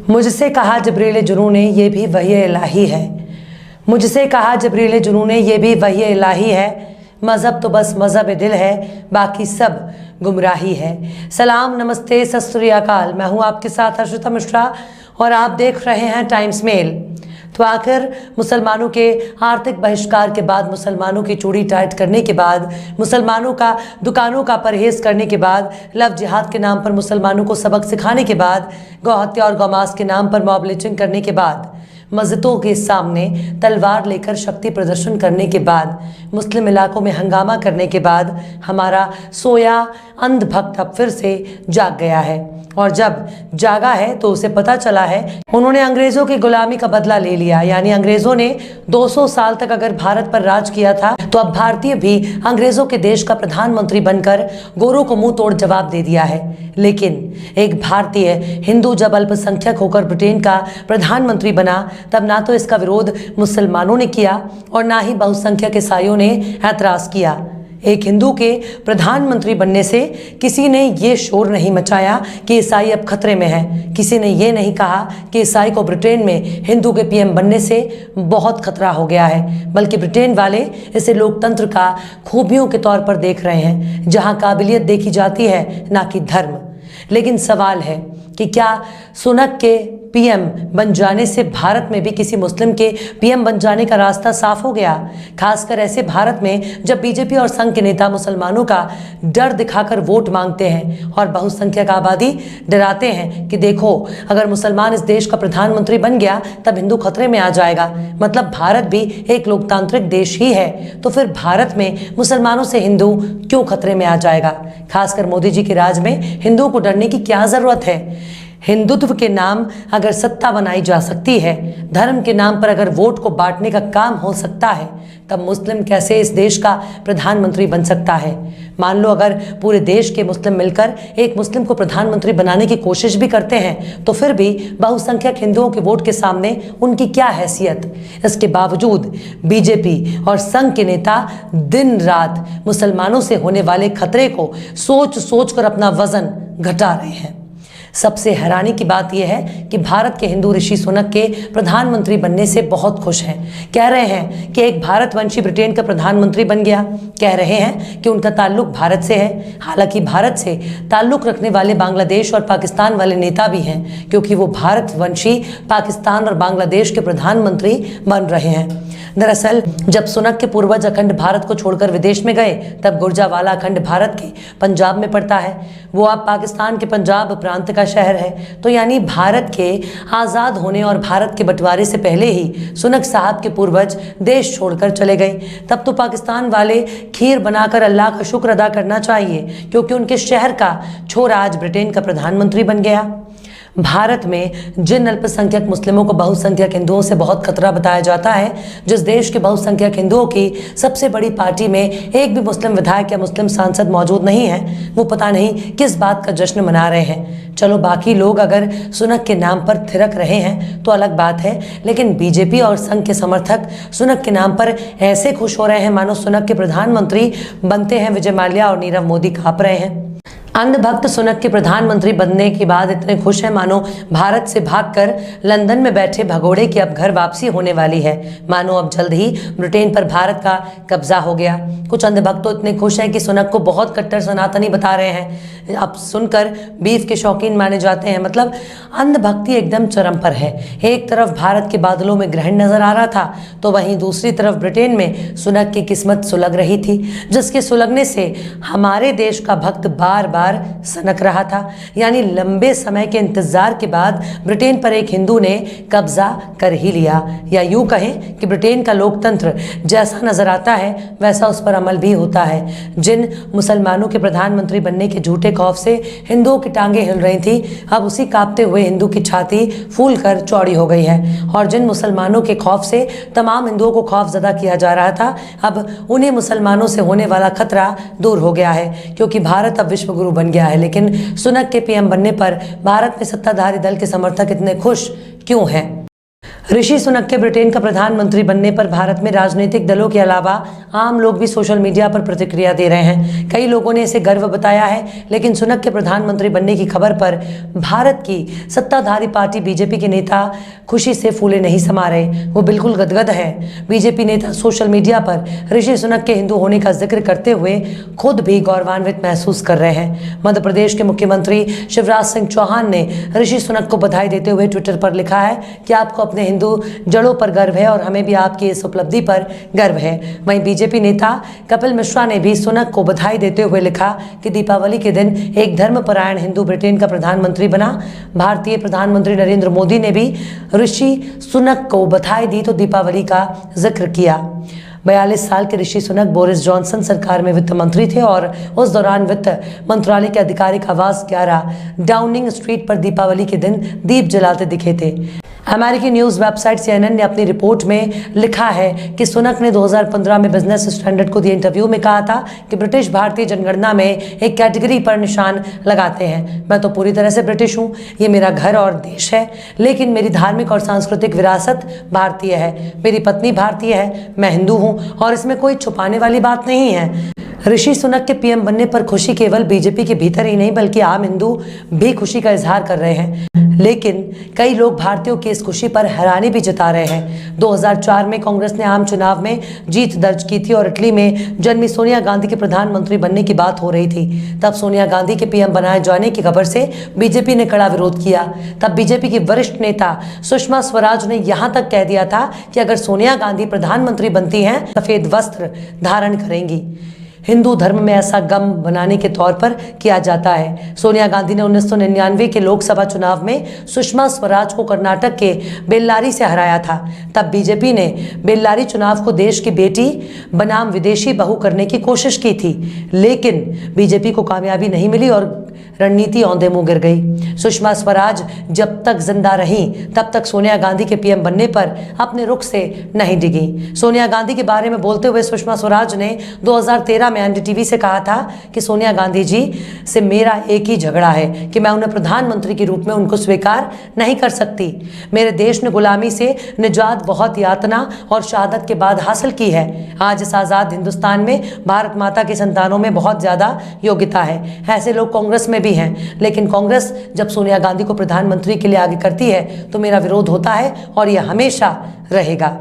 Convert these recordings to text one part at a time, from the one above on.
मुझसे कहा जिब्रील जुनून ने ये भी वही इलाही है। मुझसे कहा जिब्रील जुनून ने ये भी वही इलाही है। मज़हब तो बस मज़हब दिल है, बाकी सब गुमराही है। सलाम, नमस्ते, सत श्री अकाल। मैं हूँ आपके साथ हर्षिता मिश्रा और आप देख रहे हैं टाइम्स मेल। तो आखिर मुसलमानों के आर्थिक बहिष्कार के बाद, मुसलमानों की चूड़ी टाइट करने के बाद, मुसलमानों का दुकानों का परहेज़ करने के बाद, लव जिहाद के नाम पर मुसलमानों को सबक सिखाने के बाद, गौ हत्या और गौमांस के नाम पर मॉब लिंचिंग करने के बाद, मस्जिदों के सामने तलवार लेकर शक्ति प्रदर्शन करने के बाद, मुस्लिम इलाकों में हंगामा करने के बाद हमारा सोया अंधभक्त अब फिर से जाग गया है। और जब जागा है तो उसे पता चला है उन्होंने अंग्रेज़ों की गुलामी का बदला ले लिया। यानी अंग्रेज़ों ने 200 साल तक अगर भारत पर राज किया था तो अब भारतीय भी अंग्रेज़ों के देश का प्रधानमंत्री बनकर गोरों को मुंह तोड़ जवाब दे दिया है। लेकिन एक भारतीय हिंदू जब अल्पसंख्यक होकर ब्रिटेन का प्रधानमंत्री बना तब ना तो इसका विरोध मुसलमानों ने किया और ना ही बहुसंख्यक ईसाइयों ने ऐतराज़ किया। एक हिंदू के प्रधानमंत्री बनने से किसी ने ये शोर नहीं मचाया कि ईसाई अब खतरे में है। किसी ने ये नहीं कहा कि ईसाई को ब्रिटेन में हिंदू के पीएम बनने से बहुत खतरा हो गया है, बल्कि ब्रिटेन वाले इसे लोकतंत्र का खूबियों के तौर पर देख रहे हैं, जहां काबिलियत देखी जाती है ना कि धर्म। लेकिन सवाल है कि क्या सुनक के पीएम बन जाने से भारत में भी किसी मुस्लिम के पीएम बन जाने का रास्ता साफ हो गया? खासकर ऐसे भारत में जब बीजेपी और संघ के नेता मुसलमानों का डर दिखाकर वोट मांगते हैं और बहुसंख्यक आबादी डराते हैं कि देखो अगर मुसलमान इस देश का प्रधानमंत्री बन गया तब हिंदू खतरे में आ जाएगा। मतलब भारत भी एक लोकतांत्रिक देश ही है, तो फिर भारत में मुसलमानों से हिंदू क्यों खतरे में आ जाएगा? खासकर मोदी जी के राज में हिंदुओं को डरने की क्या जरूरत है? हिंदुत्व के नाम अगर सत्ता बनाई जा सकती है, धर्म के नाम पर अगर वोट को बांटने का काम हो सकता है, तब मुस्लिम कैसे इस देश का प्रधानमंत्री बन सकता है? मान लो अगर पूरे देश के मुस्लिम मिलकर एक मुस्लिम को प्रधानमंत्री बनाने की कोशिश भी करते हैं तो फिर भी बहुसंख्यक हिंदुओं के वोट के सामने उनकी क्या हैसियत? इसके बावजूद बीजेपी और संघ के नेता दिन रात मुसलमानों से होने वाले खतरे को सोच सोच कर अपना वजन घटा रहे हैं। सबसे हैरानी की बात यह है कि भारत के हिंदू ऋषि सुनक के प्रधानमंत्री बनने से बहुत खुश हैं। कह रहे हैं कि एक भारतवंशी ब्रिटेन का प्रधानमंत्री बन गया। कह रहे हैं कि उनका ताल्लुक भारत से है। हालांकि भारत से ताल्लुक रखने वाले बांग्लादेश और पाकिस्तान वाले नेता भी हैं, क्योंकि वो भारतवंशी पाकिस्तान और बांग्लादेश के प्रधानमंत्री बन रहे हैं। दरअसल जब सुनक के पूर्वज अखंड भारत को छोड़कर विदेश में गए तब गुर्जावाला अखंड भारत के पंजाब में पड़ता है। वो अब पाकिस्तान के पंजाब प्रांत का शहर है। तो यानी भारत के आज़ाद होने और भारत के बंटवारे से पहले ही सुनक साहब के पूर्वज देश छोड़कर चले गए। तब तो पाकिस्तान वाले खीर बनाकर अल्लाह का शुक्र अदा करना चाहिए, क्योंकि उनके शहर का छोरा आज ब्रिटेन का प्रधानमंत्री बन गया। भारत में जिन अल्पसंख्यक मुस्लिमों को बहुसंख्यक हिंदुओं से बहुत खतरा बताया जाता है, जिस देश के बहुसंख्यक हिंदुओं की सबसे बड़ी पार्टी में एक भी मुस्लिम विधायक या मुस्लिम सांसद मौजूद नहीं है, वो पता नहीं किस बात का जश्न मना रहे हैं। चलो बाकी लोग अगर सुनक के नाम पर थिरक रहे हैं तो अलग बात है, लेकिन बीजेपी और संघ के समर्थक सुनक के नाम पर ऐसे खुश हो रहे हैं मानो सुनक के प्रधानमंत्री बनते हैं विजय माल्या और नीरव मोदी कांप रहे हैं। अंधभक्त सुनक के प्रधानमंत्री बनने के बाद इतने खुश हैं मानो भारत से भागकर लंदन में बैठे भगोड़े की अब घर वापसी होने वाली है, मानो अब जल्द ही ब्रिटेन पर भारत का कब्जा हो गया। कुछ अंधभक्त तो इतने खुश हैं कि सुनक को बहुत कट्टर सनातनी बता रहे हैं। अब सुनकर बीफ के शौकीन माने जाते हैं। मतलब अंधभक्ति एकदम चरम पर है। एक तरफ भारत के बादलों में ग्रहण नजर आ रहा था तो वहीं दूसरी तरफ ब्रिटेन में सुनक की किस्मत सुलग रही थी, जिसके सुलगने से हमारे देश का भक्त बार बार सनक रहा था। यानी लंबे समय के इंतजार के बाद ब्रिटेन पर एक हिंदू ने कब्जा कर ही लिया, या यूं कहें कि ब्रिटेन का लोकतंत्र जैसा नजर आता है वैसा उस पर अमल भी होता है। जिन मुसलमानों के प्रधानमंत्री बनने के झूठे खौफ से हिंदुओं की टांगें हिल रही थी, अब उसी कांपते हुए हिंदू की छाती फूल कर चौड़ी हो गई है। और जिन मुसलमानों के खौफ से तमाम हिंदुओं को खौफजदा किया जा रहा था, अब उन्हें मुसलमानों से होने वाला खतरा दूर हो गया है, क्योंकि भारत अब विश्व गुरु बन गया है। लेकिन सुनक के पीएम बनने पर भारत में सत्ताधारी दल के समर्थक इतने खुश क्यों हैं? ऋषि सुनक के ब्रिटेन का प्रधानमंत्री बनने पर भारत में राजनीतिक दलों के अलावा आम लोग भी सोशल मीडिया पर प्रतिक्रिया दे रहे हैं। कई लोगों ने इसे गर्व बताया है, लेकिन सुनक के प्रधानमंत्री बनने की खबर पर भारत की सत्ताधारी पार्टी बीजेपी के नेता खुशी से फूले नहीं समा रहे, वो बिल्कुल गदगद है। बीजेपी नेता सोशल मीडिया पर ऋषि सुनक के हिंदू होने का जिक्र करते हुए खुद भी गौरवान्वित महसूस कर रहे हैं। मध्य प्रदेश के मुख्यमंत्री शिवराज सिंह चौहान ने ऋषि सुनक को बधाई देते हुए ट्विटर पर लिखा है कि आपको अपने हिंदू जड़ों पर गर्व है और हमें भी आपकी इस उपलब्धि पर गर्व है। वहीं बीजेपी नेता कपिल मिश्रा ने भी सुनक को बधाई देते हुए लिखा कि दीपावली के दिन एक धर्मपरायण हिंदू ब्रिटेन का प्रधानमंत्री बना। भारतीय प्रधानमंत्री नरेंद्र मोदी ने भी ऋषि सुनक को बधाई दी तो दीपावली का जिक्र किया। 42 साल के ऋषि सुनक बोरिस जॉनसन सरकार में वित्त मंत्री थे और उस दौरान वित्त मंत्रालय के आधिकारिक आवास 11 डाउनिंग स्ट्रीट पर दीपावली के दिन दीप जलाते दिखे थे। अमेरिकी न्यूज़ वेबसाइट CNN ने अपनी रिपोर्ट में लिखा है कि सुनक ने 2015 में बिजनेस स्टैंडर्ड को दिए इंटरव्यू में कहा था कि ब्रिटिश भारतीय जनगणना में एक कैटेगरी पर निशान लगाते हैं। मैं तो पूरी तरह से ब्रिटिश हूँ, ये मेरा घर और देश है, लेकिन मेरी धार्मिक और सांस्कृतिक विरासत भारतीय है। मेरी पत्नी भारतीय है, मैं हिंदू हूँ और इसमें कोई छुपाने वाली बात नहीं है। ऋषि सुनक के पीएम बनने पर खुशी केवल बीजेपी के भीतर ही नहीं बल्कि आम हिंदू भी खुशी का इजहार कर रहे हैं, लेकिन कई लोग भारतीयों की इस खुशी पर हैरानी भी जता रहे हैं। 2004 में कांग्रेस ने आम चुनाव में जीत दर्ज की थी और इटली में जन्मी सोनिया गांधी के प्रधानमंत्री बनने की बात हो रही थी। तब सोनिया गांधी के पीएम बनाए जाने की खबर से बीजेपी ने कड़ा विरोध किया। तब बीजेपी की वरिष्ठ नेता सुषमा स्वराज ने यहां तक कह दिया था कि अगर सोनिया गांधी प्रधानमंत्री बनती हैं सफेद वस्त्र धारण करेंगी। हिंदू धर्म में ऐसा गम बनाने के तौर पर किया जाता है। सोनिया गांधी ने 1999 के लोकसभा चुनाव में सुषमा स्वराज को कर्नाटक के बेल्लारी से हराया था। तब बीजेपी ने बेल्लारी चुनाव को देश की बेटी बनाम विदेशी बहू करने की कोशिश की थी, लेकिन बीजेपी को कामयाबी नहीं मिली और रणनीति औंधे मुंह गिर गई। सुषमा स्वराज जब तक जिंदा रहीं तब तक सोनिया गांधी के पीएम बनने पर अपने रुख से नहीं डिगी। सोनिया गांधी के बारे में बोलते हुए सुषमा स्वराज ने 2013 में NDTV से कहा था कि सोनिया गांधी जी से मेरा एक ही झगड़ा है कि मैं उन्हें प्रधानमंत्री के रूप में उनको स्वीकार नहीं कर सकती। मेरे देश ने गुलामी से निजात बहुत यातना और शहादत के बाद हासिल की है। आज इस आज़ाद हिंदुस्तान में भारत माता की संतानों में बहुत ज़्यादा योग्यता है। ऐसे लोग कांग्रेस में भी हैं, लेकिन कांग्रेस जब सोनिया गांधी को प्रधानमंत्री के लिए आगे करती है तो मेरा विरोध होता है और यह हमेशा रहेगा।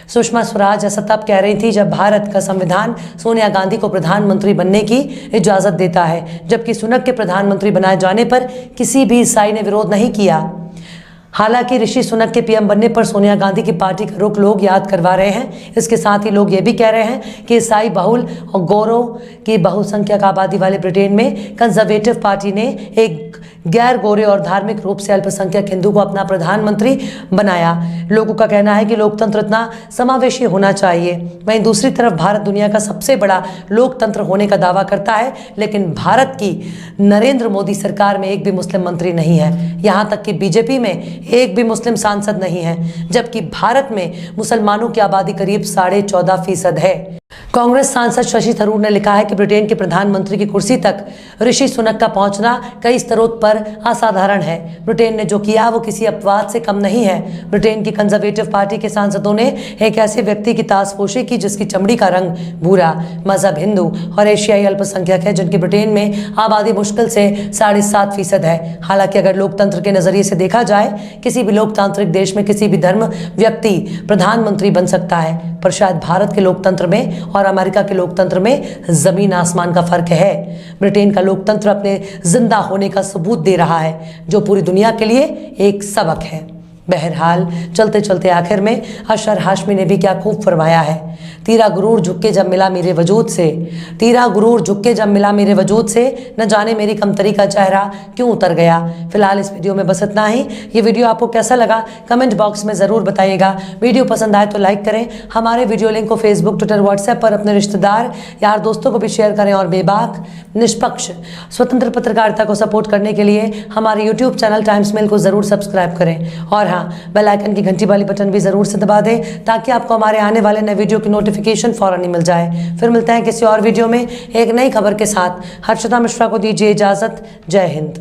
सुषमा स्वराज ऐसा तब कह रही थी जब भारत का संविधान सोनिया गांधी को प्रधानमंत्री बनने की इजाज़त देता है, जबकि सुनक के प्रधानमंत्री बनाए जाने पर किसी भी ईसाई ने विरोध नहीं किया। हालांकि ऋषि सुनक के पीएम बनने पर सोनिया गांधी की पार्टी का रुख लोग याद करवा रहे हैं। इसके साथ ही लोग ये भी कह रहे हैं कि ईसाई बहुल और गोरों की बहुसंख्यक आबादी वाले ब्रिटेन में कंजर्वेटिव पार्टी ने एक गैर गोरे और धार्मिक रूप से अल्पसंख्यक हिंदू को अपना प्रधानमंत्री बनाया। लोगों का कहना है कि लोकतंत्र इतना समावेशी होना चाहिए। वहीं दूसरी तरफ भारत दुनिया का सबसे बड़ा लोकतंत्र होने का दावा करता है, लेकिन भारत की नरेंद्र मोदी सरकार में एक भी मुस्लिम मंत्री नहीं है। यहाँ तक कि बीजेपी में एक भी मुस्लिम सांसद नहीं है, जबकि भारत में मुसलमानों की आबादी करीब 14.5% है। कांग्रेस सांसद शशि थरूर ने लिखा है कि ब्रिटेन के प्रधानमंत्री की कुर्सी तक ऋषि सुनक का पहुंचना कई स्तरों पर असाधारण है। ब्रिटेन ने जो किया वो किसी अपवाद से कम नहीं है। ब्रिटेन की कंजर्वेटिव पार्टी के सांसदों ने एक ऐसे व्यक्ति की ताजपोशी की जिसकी चमड़ी का रंग भूरा, मजहब हिंदू और एशियाई अल्पसंख्यक है, जिनकी ब्रिटेन में आबादी मुश्किल से 7.5% है। हालांकि अगर लोकतंत्र के नजरिए से देखा जाए, किसी भी लोकतांत्रिक देश में किसी भी धर्म व्यक्ति प्रधानमंत्री बन सकता है, पर शायद भारत के लोकतंत्र में और अमेरिका के लोकतंत्र में जमीन आसमान का फर्क है। ब्रिटेन का लोकतंत्र अपने जिंदा होने का सबूत दे रहा है, जो पूरी दुनिया के लिए एक सबक है। बहरहाल चलते चलते आखिर में अशर हाशमी ने भी क्या खूब फरमाया है, तीरा गुरूर झुक के जब मिला मेरे वजूद से, तीरा गुरूर झुक के जब मिला मेरे वजूद से, न जाने मेरी कमतरी का चेहरा क्यों उतर गया। फिलहाल इस वीडियो में बस इतना ही। ये वीडियो आपको कैसा लगा कमेंट बॉक्स में ज़रूर बताइएगा। वीडियो पसंद आए तो लाइक करें। हमारे वीडियो लिंक को फेसबुक, ट्विटर, व्हाट्सएप पर अपने रिश्तेदार, यार, दोस्तों को भी शेयर करें और बेबाक, निष्पक्ष, स्वतंत्र पत्रकारिता को सपोर्ट करने के लिए हमारे यूट्यूब चैनल टाइम्स मेल को ज़रूर सब्सक्राइब करें और हाँ, बेल आइकन की घंटी वाली बटन भी ज़रूर से दबा दें ताकि आपको हमारे आने वाले नए वीडियो की नोटिफिकेशन फौरन ही मिल जाए। फिर मिलते हैं किसी और वीडियो में एक नई खबर के साथ। हर्षिता मिश्रा को दीजिए इजाज़त। जय हिंद।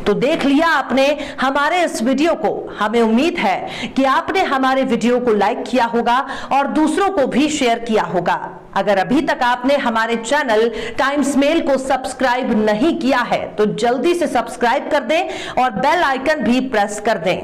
तो देख लिया आपने हमारे इस वीडियो को। हमें उम्मीद है कि आपने हमारे वीडियो को लाइक किया होगा और दूसरों को भी शेयर किया होगा। अगर अभी तक आपने हमारे चैनल टाइम्स मेल को सब्सक्राइब नहीं किया है तो जल्दी से सब्सक्राइब कर दें और बेल आइकन भी प्रेस कर दें।